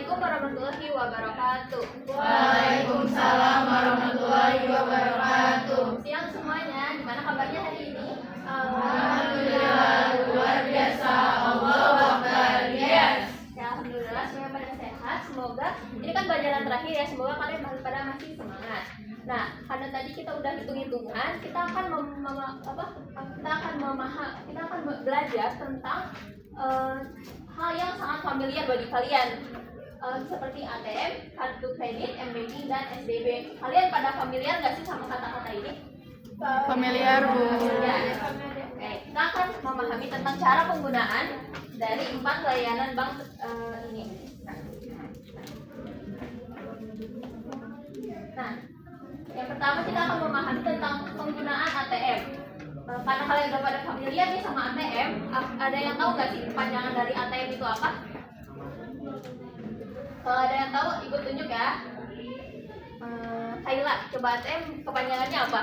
Assalamualaikum warahmatullahi wabarakatuh. Waalaikumsalam warahmatullahi wabarakatuh. Siang semuanya, gimana kabarnya hari ini? Alhamdulillah, luar biasa. Allahu Akbar. Yes. Ya, alhamdulillah semuanya pada sehat. Semoga ini kan pelajaran terakhir ya. Semoga kalian pada masih semangat. Nah, karena tadi kita udah hitung-hitungan, kita akan belajar tentang hal yang sangat familiar bagi kalian. Seperti ATM, kartu kredit, M-Banking, dan SBB. Kalian pada familiar nggak sih sama kata-kata ini? Familiar, Bu. Ya. Oke, kita akan memahami tentang cara penggunaan dari 4 layanan bank ini. Nah, yang pertama kita akan memahami tentang penggunaan ATM. Karena kalian udah pada familiar nih sama ATM, ada yang tahu nggak sih kepanjangan dari ATM itu apa? Kalau ada yang tahu, ikut tunjuk ya. Kayla, coba ATM kepanjangannya apa?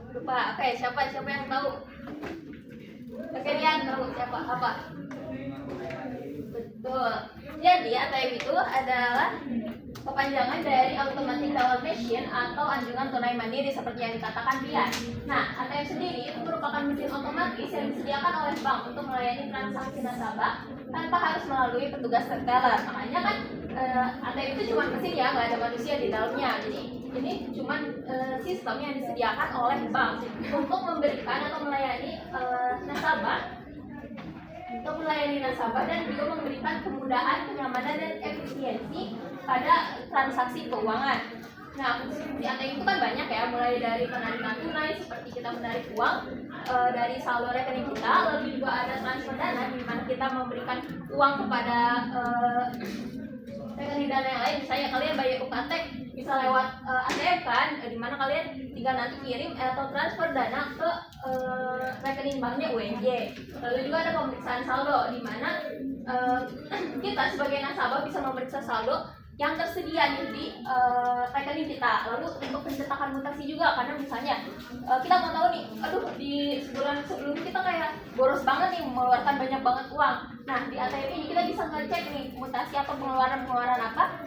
Lupa. Oke, siapa yang tahu? Oke, Rian tahu siapa? Apa? Betul. Jadi ATM itu adalah kepanjangan dari Automatic Teller Machine atau anjungan tunai mandiri seperti yang dikatakan Rian. Nah, ATM sendiri itu merupakan mesin otomatis yang disediakan oleh bank untuk melayani transaksi nasabah tanpa harus melalui petugas teller. Makanya kan ATM itu cuma mesin ya, nggak ada manusia di dalamnya. Jadi ini cuma sistem yang disediakan oleh bank untuk memberikan atau melayani nasabah dan juga memberikan kemudahan, kenyamanan dan efisiensi pada transaksi keuangan. Nah, fungsi ATM itu kan banyak ya, mulai dari penarikan tunai seperti kita menarik uang dari saldo rekening kita, lalu juga ada transfer dana di mana kita memberikan uang kepada rekening dana yang lain. Misalnya kalian bayar UKT bisa lewat ATM kan, di mana kalian tinggal nanti kirim atau transfer dana ke rekening banknya UNJ. Lalu juga ada pemeriksaan saldo di mana kita sebagai nasabah bisa memeriksa saldo yang tersedia di rekening kita. Lalu untuk pencetakan mutasi juga, karena misalnya kita mau tahu nih, di sebulan sebelum kita kayak boros banget nih, mengeluarkan banyak banget uang. Nah, di ATM ini kita bisa ngecek nih mutasi atau pengeluaran apa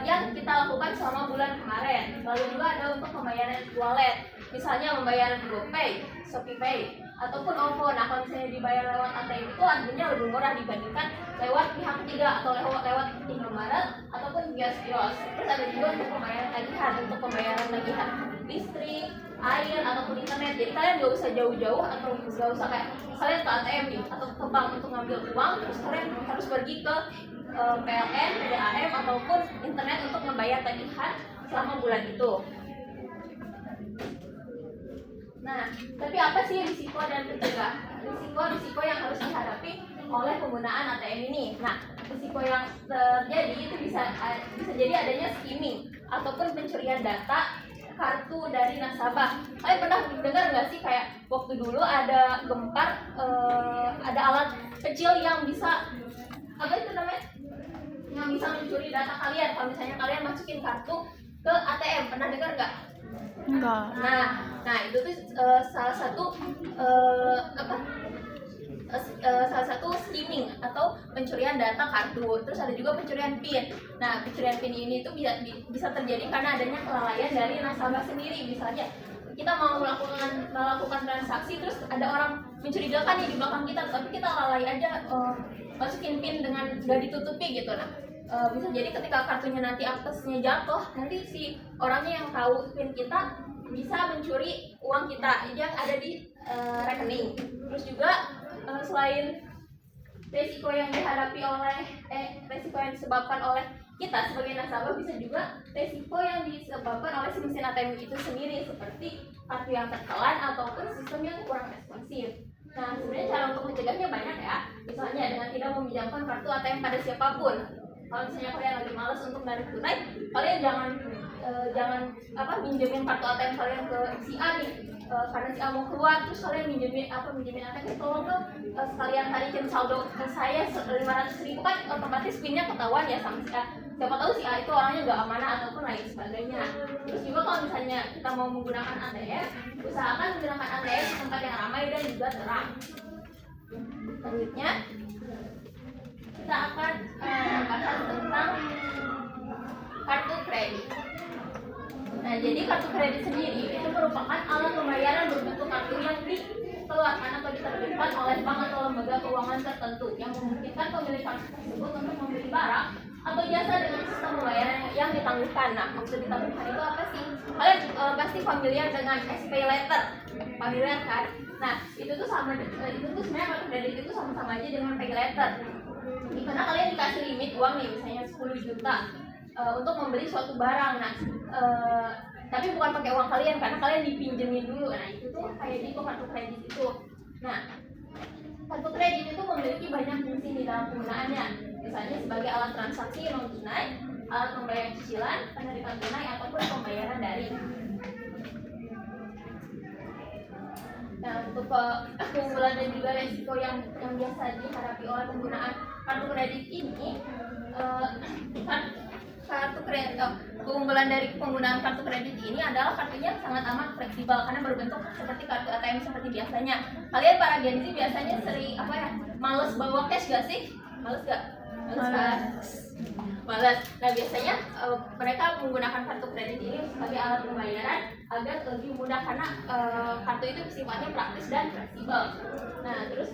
yang kita lakukan selama bulan kemarin. Lalu juga ada untuk pembayaran wallet, misalnya membayar GoPay, ShopeePay, ataupun OVO. Nah, kalau misalnya dibayar lewat ATM itu artinya lebih murah dibandingkan lewat pihak ketiga atau lewat Indomaret ataupun kios-kios. Terus ada juga untuk pembayaran tagihan listrik, air ataupun internet. Jadi kalian nggak usah jauh-jauh atau nggak usah kayak kalian ke ATM nih atau ke bank untuk ngambil uang, terus kalian harus pergi ke PLN, PDAM ataupun internet untuk membayar tagihan selama bulan itu. Nah, tapi apa sih risiko dan pencegah? Risiko yang harus dihadapi oleh penggunaan ATM ini. Nah, risiko yang terjadi itu bisa jadi adanya skimming ataupun pencurian data kartu dari nasabah. Kalian pernah dengar nggak sih kayak waktu dulu ada gempar, ada alat kecil yang bisa yang bisa mencuri data kalian. Kalau misalnya kalian masukin kartu ke ATM, pernah dengar nggak? Enggak. Nah itu tuh salah satu skimming atau pencurian data kartu. Terus ada juga pencurian PIN. Nah, pencurian PIN ini tuh bisa terjadi karena adanya kelalaian dari nasabah sendiri. Misalnya kita mau melakukan transaksi, terus ada orang mencurigakan nih di belakang kita, tapi kita lalai aja masukin PIN dengan nggak ditutupi gitu. Nah, bisa jadi ketika kartunya nanti aksesnya jatuh, nanti si orangnya yang tahu PIN kita bisa mencuri uang kita yang ada di rekening. Terus juga selain resiko yang disebabkan oleh kita sebagai nasabah, bisa juga resiko yang disebabkan oleh si mesin ATM itu sendiri, seperti kartu yang tertelan ataupun sistem yang kurang responsif. Nah, sebenarnya cara untuk mencegahnya banyak ya. Misalnya dengan tidak meminjamkan kartu ATM pada siapapun. Kalau misalnya kalian lagi malas untuk narik tunai, kalian jangan minjemin kartu ATM kalian ke si A nih. Karena si A mau keluar, terus kalian minjemin ATM, tolong dong sekalian tarikin saldo ke saya 500.000, kan otomatis pinnya ketahuan ya sama si A. Siapa tahu si A itu orangnya nggak amanah ataupun lain sebagainya. Terus juga kalau misalnya kita mau menggunakan ATM, usahakan menggunakan ATM di tempat yang ramai dan juga terang. Selanjutnya kita kita akan bahas tentang kartu kredit. Nah, jadi kartu kredit sendiri itu merupakan alat pembayaran berbentuk kartu yang dikeluarkan atau diterbitkan oleh bank atau lembaga keuangan tertentu yang memungkinkan pemilik kartu tersebut untuk membeli barang atau jasa dengan sistem pembayaran yang ditangguhkan. Nah, maksud ditangguhkan itu apa sih? Kalian pasti familiar dengan SPay letter, familiar kan? Nah, itu tuh sebenarnya kartu kredit itu sama-sama aja dengan pay letter. Karena kalian dikasih limit uang nih, misalnya 10 juta untuk membeli suatu barang. Nah, tapi bukan pakai uang kalian karena kalian dipinjemin dulu. Nah, itu tuh kayak gitu kartu kredit itu. Nah, kartu kredit itu memiliki banyak fungsi di dalam penggunaannya. Misalnya sebagai alat transaksi non tunai, alat pembayaran cicilan, penarikan tunai ataupun pembayaran daring. Nah, untuk keunggulan dan juga resiko yang biasa dihadapi oleh penggunaan kartu kredit ini, keunggulan dari penggunaan kartu kredit ini adalah kartunya sangat amat fleksibel karena berbentuk seperti kartu ATM seperti biasanya. Kalian para Gen Z biasanya sering males bawa cash gak sih? Males gak? Males. Nah, biasanya mereka menggunakan kartu kredit ini sebagai alat pembayaran agar lebih mudah karena kartu itu sifatnya praktis dan fleksibel. Nah, terus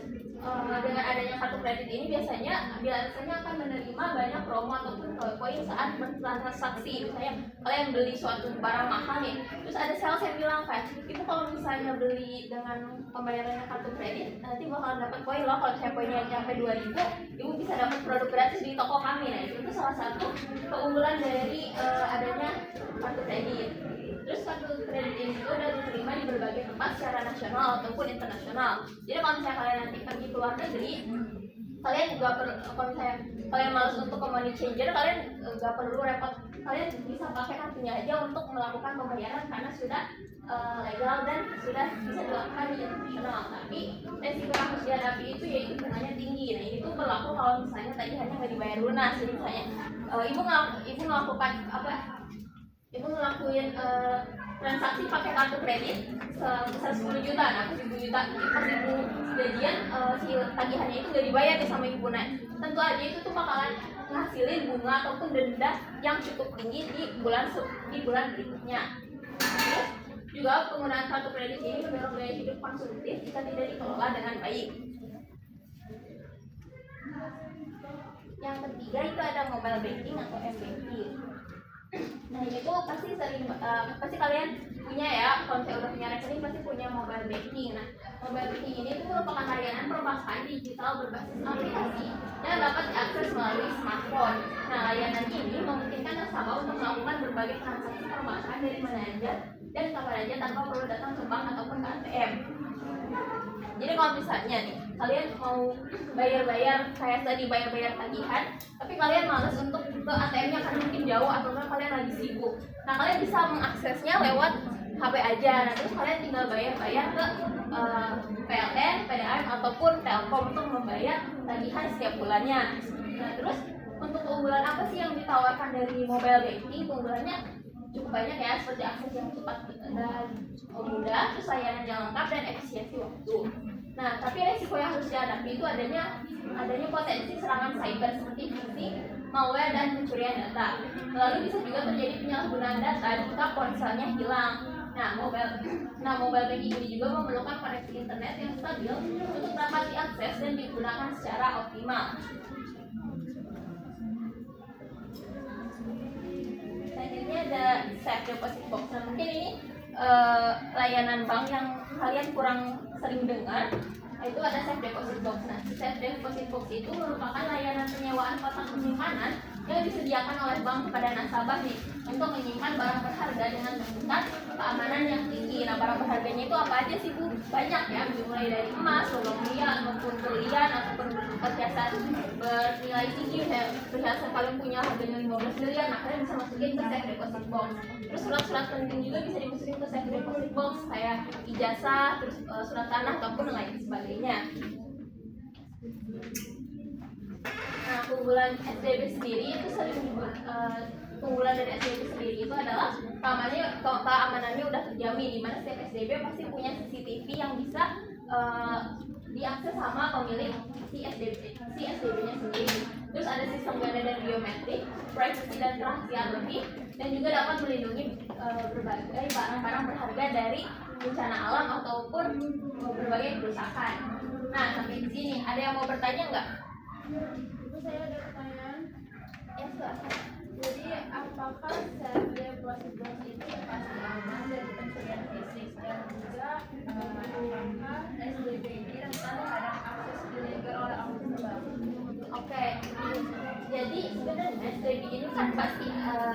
dengan adanya kartu kredit ini biasanya akan menerima banyak promo ataupun poin saat bertransaksi. Misalnya kalian beli suatu barang mahal nih, terus ada sales yang bilang kan, itu kalau misalnya beli dengan pembayarannya kartu kredit nanti bakalan dapat poin loh. Kalau saya poinnya sampai 2.000, ibu bisa dapat produk gratis di toko kami. Nah, itu salah satu keunggulan dari adanya kartu kredit. Terus kartu kredit ini itu udah diterima di berbagai tempat secara nasional ataupun internasional. Jadi kalau misalnya kalian nanti pergi ke luar negeri, kalian juga kalau misalnya kalian malas untuk ke money changer, kalian nggak perlu repot. Kalian bisa pakai kartunya aja untuk melakukan pembayaran karena sudah legal dan sudah bisa dilakukan di internasional. Tapi resiko yang harus dihadapi itu yaitu bunganya tinggi. Nah, ini tuh berlaku kalau misalnya tadi hanya nggak dibayar lunas. Jadi misalnya ibu ngelakuin transaksi pakai kartu kredit sebesar 10 juta. Nah, 10 juta pas ibu gajian si tagihannya itu nggak dibayar nih sama ibu. Nah, tentu aja itu tuh bakalan ngasilin bunga ataupun denda yang cukup tinggi di bulan berikutnya. Terus juga penggunaan kartu kredit ini mendorong gaya hidup konsumtif jika tidak dikelola dengan baik. Yang ketiga itu ada mobile banking atau m-banking. Nah, ini tuh pasti kalian punya ya, kalau saya udah punya rekening pasti punya mobile banking. Nah, mobile banking ini tuh merupakan layanan perbankan digital berbasis aplikasi yang dapat diakses melalui smartphone. Nah, layanan ini memungkinkan nasabah untuk melakukan berbagai transaksi perbankan dari mana aja dan kapan aja tanpa perlu datang ke bank ataupun ke ATM. Jadi kalau misalnya nih kalian mau bayar kayak tadi bayar tagihan, tapi kalian malas untuk ke ATM-nya karena mungkin jauh atau kalian lagi sibuk. Nah, kalian bisa mengaksesnya lewat HP aja. Nah, terus kalian tinggal bayar ke PLN, PDAM ataupun Telkom untuk membayar tagihan setiap bulannya. Nah, terus untuk keunggulan apa sih yang ditawarkan dari mobile banking? Keunggulannya cukup banyak ya, seperti akses yang cepat dan mudah, terus layanan yang lengkap dan efisiensi waktu. Nah, tapi resiko yang harus dihadapi itu adanya potensi serangan cyber seperti phishing, malware dan pencurian data. Lalu bisa juga terjadi penyalahgunaan data jika ponselnya hilang. Nah, mobile banking ini juga memerlukan koneksi internet yang stabil untuk dapat diakses dan digunakan secara optimal. Selanjutnya ada safe deposit box. Nah, mungkin ini layanan bank yang kalian kurang sering dengar. Itu ada safe deposit box. Nah, safe deposit box itu merupakan layanan penyewaan kotak penyimpanan yang disediakan oleh bank kepada nasabah nih untuk menyimpan barang berharga dengan tingkat keamanan yang tinggi. Nah, barang berharganya itu apa aja sih, Bu? Banyak ya, mulai dari emas, logam mulia, ataupun berlian, ataupun perhiasan bernilai tinggi. Perhiasan kalian punya harganya 15 miliar, nah kalian bisa masukin ke safe deposit box. Terus surat-surat penting juga bisa dimasukin ke safe deposit box, kayak ijazah, terus surat tanah ataupun lain sebagainya. Nah, keunggulan SDB sendiri itu keunggulan dari SDB sendiri itu adalah keamanannya udah terjamin, di mana setiap SDB pasti punya CCTV yang bisa diakses sama pemilik si SDB-nya sendiri. senggara dan biometrik, privasi dan kerahasiaan lebih, dan juga dapat melindungi berbagai barang-barang berharga dari bencana alam ataupun berbagai kerusakan. Nah, sampai di sini ada yang mau bertanya nggak? Saya ada pertanyaan. Ya, silahkan. Jadi apakah setiap prosedur itu pasti aman dari pencurian fisik dan juga apakah SDB ini rentan terhadap akses ilegal oleh akses terbaru? Oke, jadi sebenarnya SDB ini kan pasti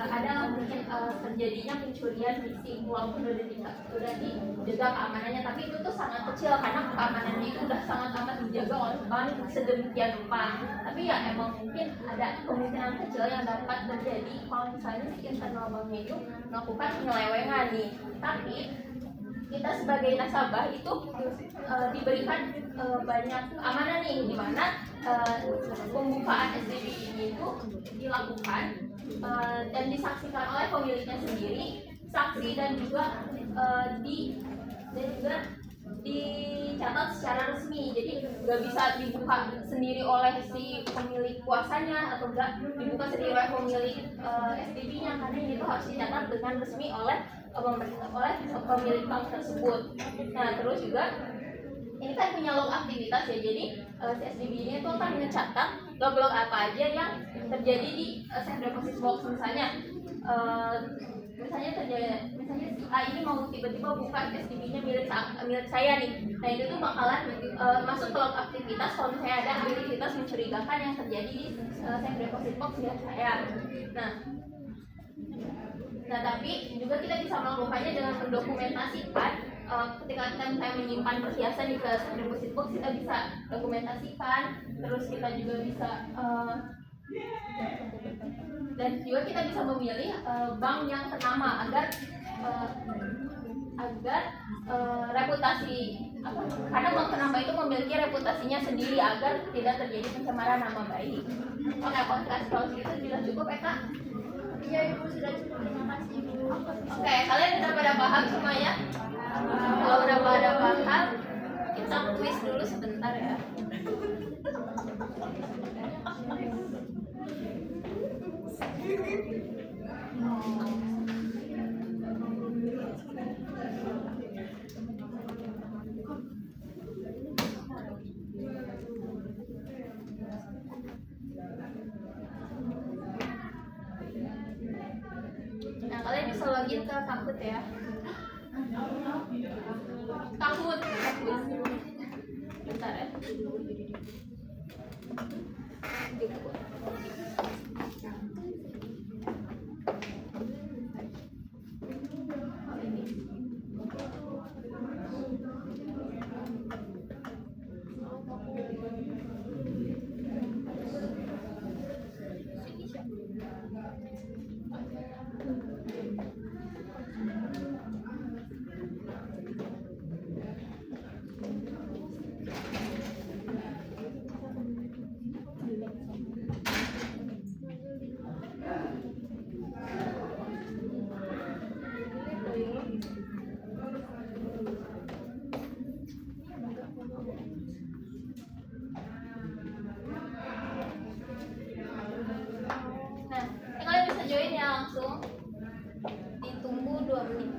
ada mungkin terjadinya pencurian fisik walaupun udah dijaga keamanannya, tapi itu tuh sangat kecil karena keamanannya itu udah sangat amat dijaga oleh bank sedemikian rupa. Tapi ya emang mungkin ada kemungkinan kecil yang dapat terjadi kalau misalnya si internal banknya itu melakukan penyelewengan nih. Tapi kita sebagai nasabah itu diberikan banyak keamanan nih, di mana pembukaan SDB ini itu dilakukan dan disaksikan oleh pemiliknya sendiri, saksi dan juga dicatat secara resmi. Jadi nggak bisa dibuka sendiri oleh si pemilik kuasanya atau enggak dibuka sendiri oleh pemilik SDB-nya, karena ini tuh harus dicatat dengan resmi oleh pemilik bank tersebut. Nah, terus juga ini kan punya log aktivitas ya, jadi si SDB ini itu akan mencatat log-log apa aja yang terjadi di safe deposit box. Misalnya misalnya si A ini mau tiba-tiba buka SDB-nya milik saya nih. Nah, itu tuh bakalan masuk ke log aktivitas kalau misalnya ada aktivitas mencurigakan yang terjadi di safe deposit box milik saya. Nah, tapi juga kita bisa melakukannya dengan mendokumentasikan. Ketika kita misalnya menyimpan perhiasan di safe deposit box, kita bisa dokumentasikan. Terus kita juga bisa dan juga kita bisa memilih bank yang ternama agar reputasi karena bank ternama itu memiliki reputasinya sendiri agar tidak terjadi pencemaran nama baik. Oke, kalau kasih tahu segitu sudah cukup, Eka? Iya, Ibu, sudah cukup. Terima kasih, Ibu. Oke, kalian udah pada paham semuanya? Kalau udah pada paham, kita quiz dulu sebentar ya. Nah, kalian bisa login ke Kahoot ya. Kahoot. Bentar ya. Nah, kalian bisa join ya langsung. Ditunggu 2 menit.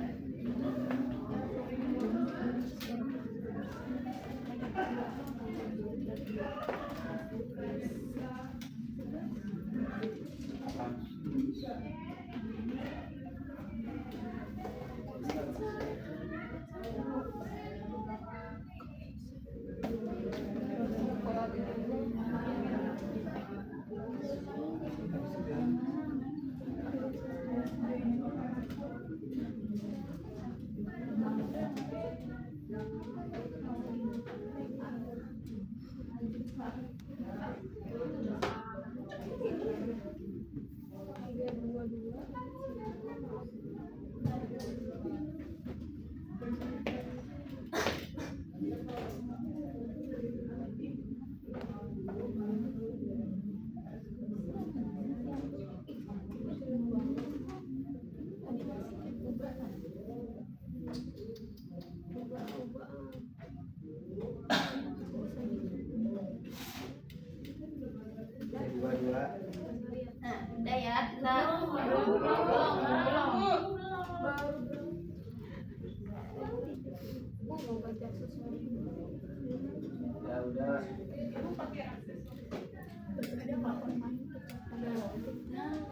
Dua-dua. ya kita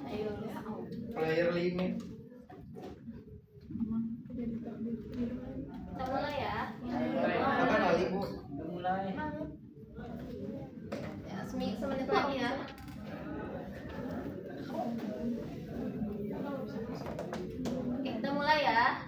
ayo Player limit. kita mulai ya. Kapan Ali Bu? Ya, semenit lagi ya. Oke, kita mulai ya.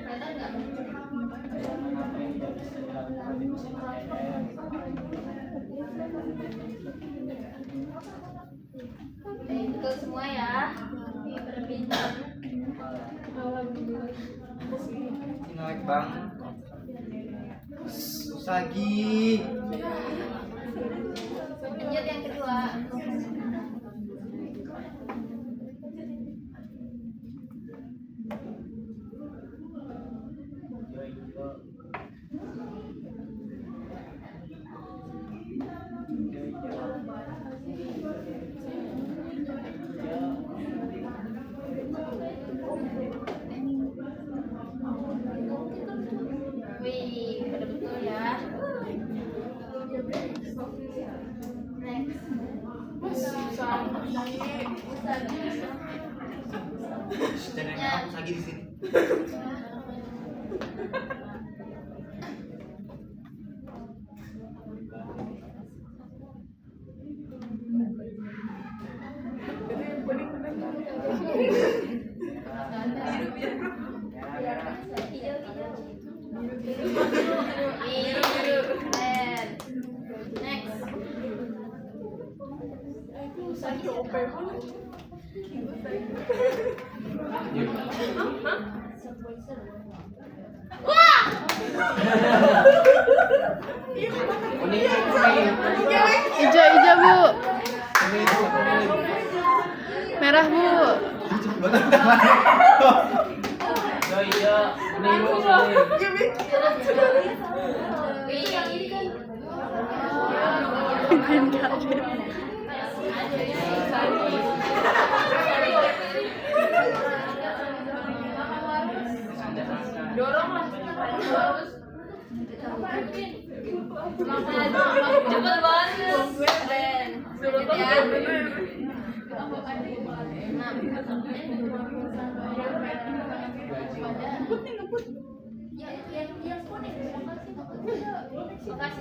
Kelihatan nggak? Oke, betul semua ya. Berbincang. Naik banget. Usagi. Lanjut yang kedua. Wih, pada betul ya. Next. Jangan Ya. aku Usagi di sini. Keren. Next. Hijau Bu. Merah Bu. Dorong lah. Cepet banget. Keren. Lanjut ya. 6. Ya,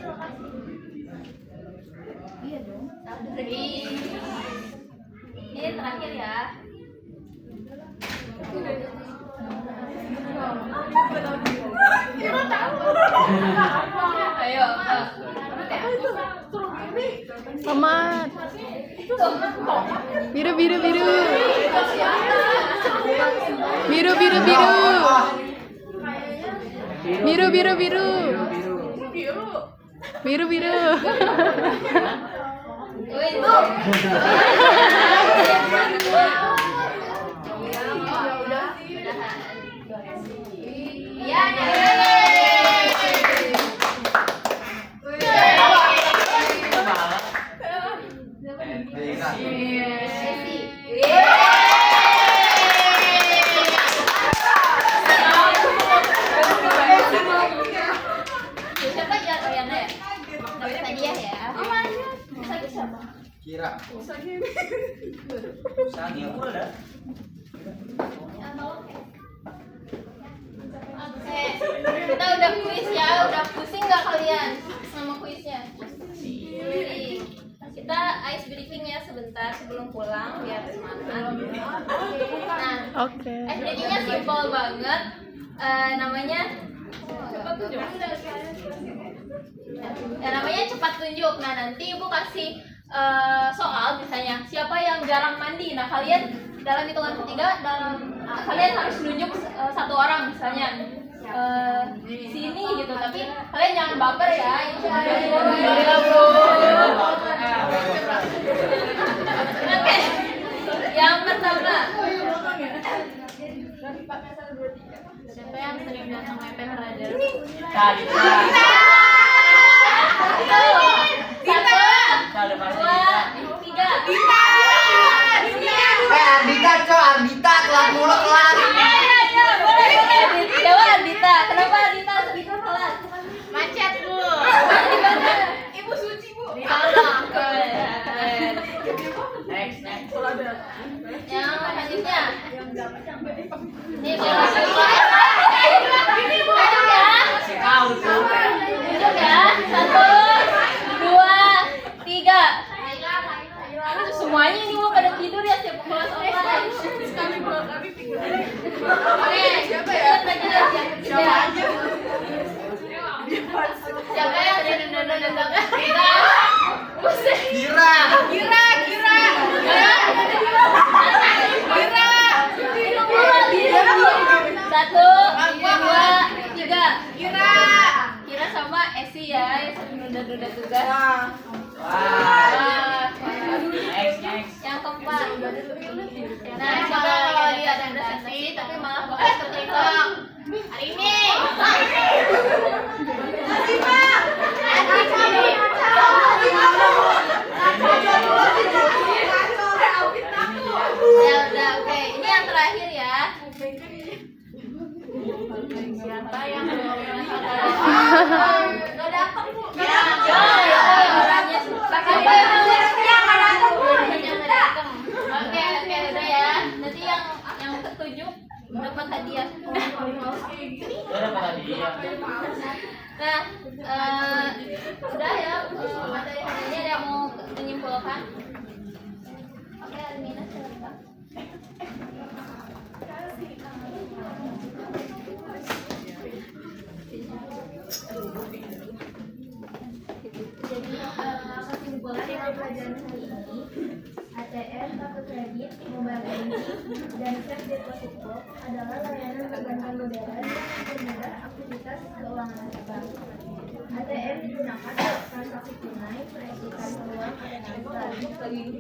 lokasi. Iya dong. Ini terakhir ya. Ayo. Tomat. Biru. Biru. Wih, tuh. Iya, siapa ya Oriana ya? Tapi tadi ya. Usagi siapa? Kira. Usagi aku ada. Oke, kita udah kuis ya, udah pusing nggak kalian sama kuisnya? Kita ice breaking ya sebentar sebelum pulang biar semangat. Nah, Oke. ice breakingnya simple banget, namanya namanya cepat tunjuk. Nah nanti ibu kasih soal misalnya siapa yang jarang mandi. Nah kalian dalam hitungan ketiga kalian harus nunjuk satu orang misalnya sini gitu, tapi kalian jangan baper ya. Ini cuma yang my brother. Tadi. Satu, dua, tiga. Ardita, Ardita, kelas mulu kelas. Coba Ardita, kenapa Ardita sebisa kelas? Macet, Bu. Di mana? Ibu suci, Bu. Di sana. Keren. Next. Yang selanjutnya. Ini Bu. Duduk ya. Kasih tahu tuh. Duduk ya. Satu, dua, tiga. Semuanya ini mau pada tidur ya setiap kelas online. Oke, siapa ya? Siapa yang dendang-dendang? Kita. Buset. Kira. Kira. Satu, dua, tiga. Kira. Sama Esi ya, yang sering nunda-nunda tugas. Wah. Wah. Next. Yang keempat. Nah, coba kalau dia ada presentasi tapi malah fokus ke TikTok. Hari ini. Ya udah, oke. Ini yang terakhir ya. Siapa yang Gak dapat, Bu. Orangnya siapa yang Oke, udah ya. Nanti yang ketujuh dapat hadiah. Nah, udah ya. Materi hari ini ada yang mau menyimpulkan? Oke, Almina silakan. Jadi kesimpulan dari pelajaran hari ini, ATM, kartu kredit, mobile banking, dan cash deposit box adalah layanan perbankan modern yang mempermudah aktivitas keuangan nasabah. ATM digunakan untuk transaksi tunai, mengisikan uang atau transfer.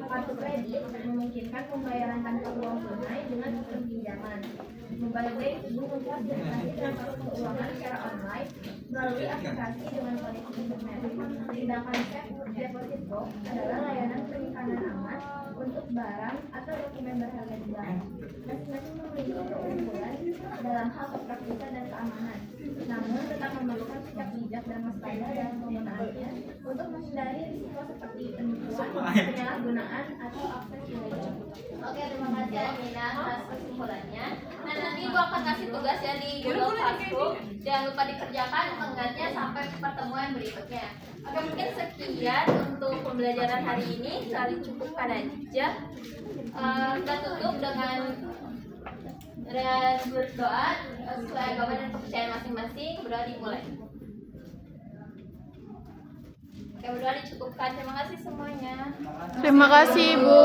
Kartu kredit memungkinkan pembayaran tanpa uang tunai dengan sistem pinjaman. Mobile banking memfasilitasi transaksi keuangan secara online melalui aplikasi dengan koneksi internet. Sedangkan cash deposit box adalah layanan penyimpanan aman untuk barang atau dokumen berharga di bank. Masing-masing memiliki keunggulan dalam hal kepraktisan dan keamanan, namun tetap memerlukan sikap bijak dan waspada dalam penggunaannya untuk menghindari risiko seperti penipuan, penyalahgunaan, atau akses ilegal. Oke, terima kasih Almina atas kesimpulannya. Nah, nanti gua akan kasih tugas ya di Google Classroom. Jangan lupa dikerjakan mengingatnya sampai pertemuan berikutnya. Oke, mungkin sekian untuk pembelajaran hari ini. Kali cukupkan aja. Kita tutup dengan berdoa sesuai agama dan kepercayaan masing-masing. Berdoa dimulai. Oke, berdoa dicukupkan. Terima kasih semuanya. Terima kasih, Bu.